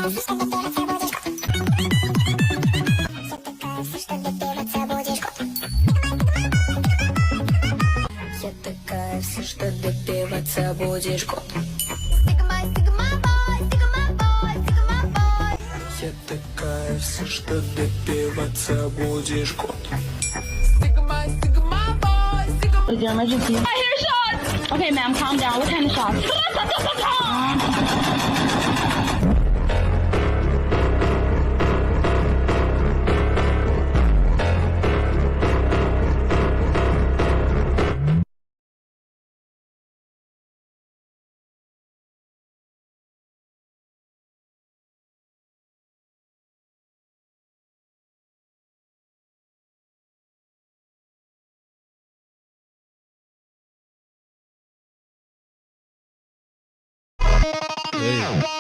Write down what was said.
Все, что добиваться будешь год. Я такая, все, что добиваться будешь год. Is there emergency? I hear shots! Okay, ma'am, calm down. What kind of shots? Hey.